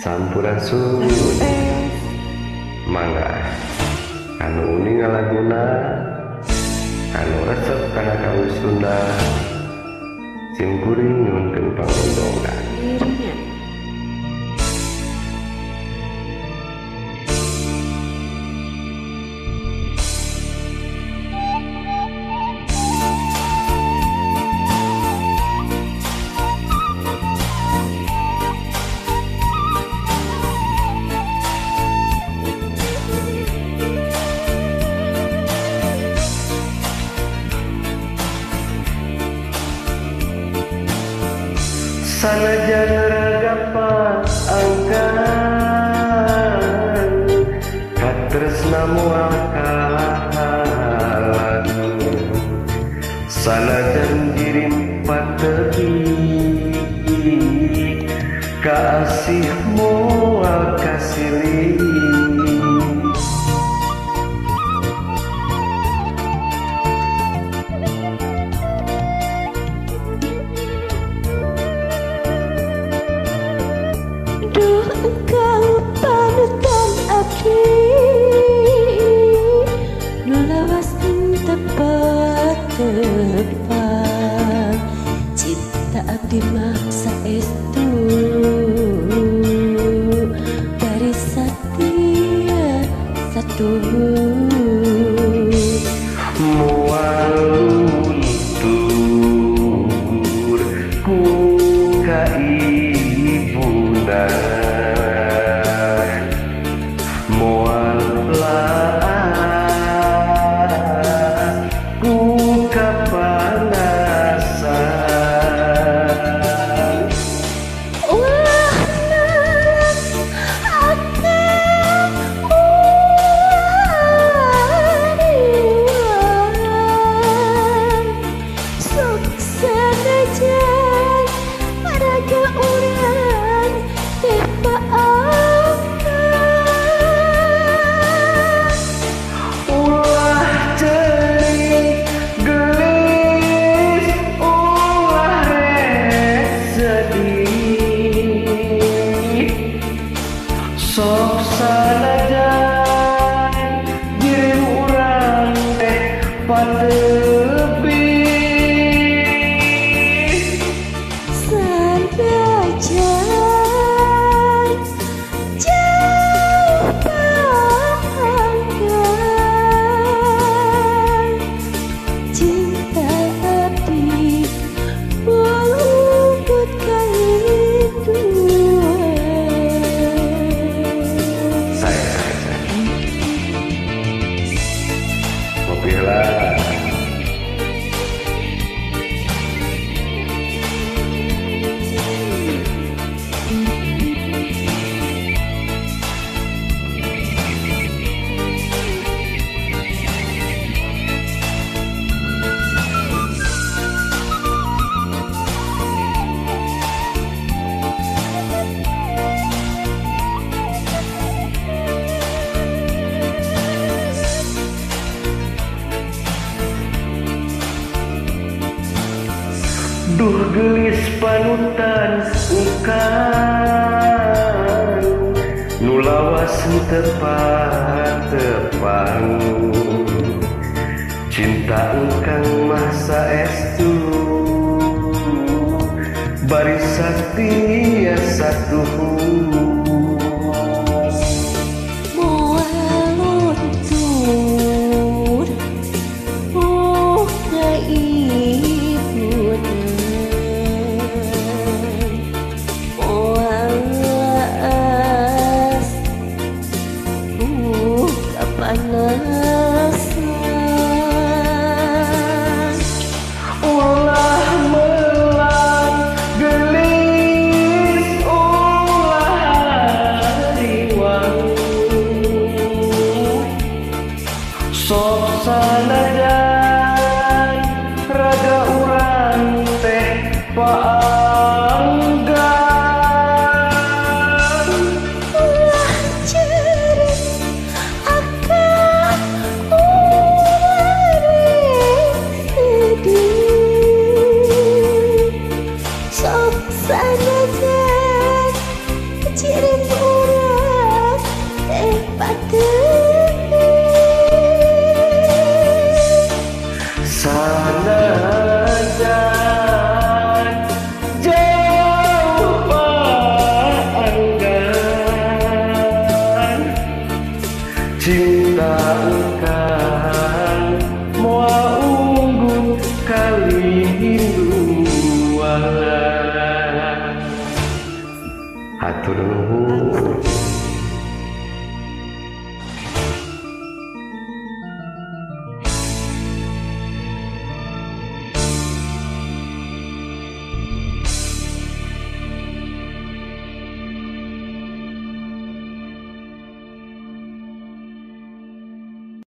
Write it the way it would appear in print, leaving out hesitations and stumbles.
Sampurasun mangga anu uning ngalaguna anu resep kana kaum Sunda simkuring nyuhunkeun pangundongan. Sanajan ragapan angkan katresna moal kahalan sanajan dirim pateuih kaasih moal kasilih engkau panutan abdi nu lawas tepat cinta abdi mah saestu dari satia satu moal luntur ku ka ibuna moal laas ku kapanasan wah naras akan wariwan sok sanajan raga urang teh paangkan ulah cerik gelis ulah rek sedih sok sanajan jirim urang teh pateubi sanajan jauh panggang cinta abdi walaupun kaiduan saya kopi lah duh gelis panutan engkang nu lawas tepang cinta engkang mah saestu bari satia satu moal luntur ka ibunan moal laas kapanasan ulah melang gelis ulah Hatur nuhun.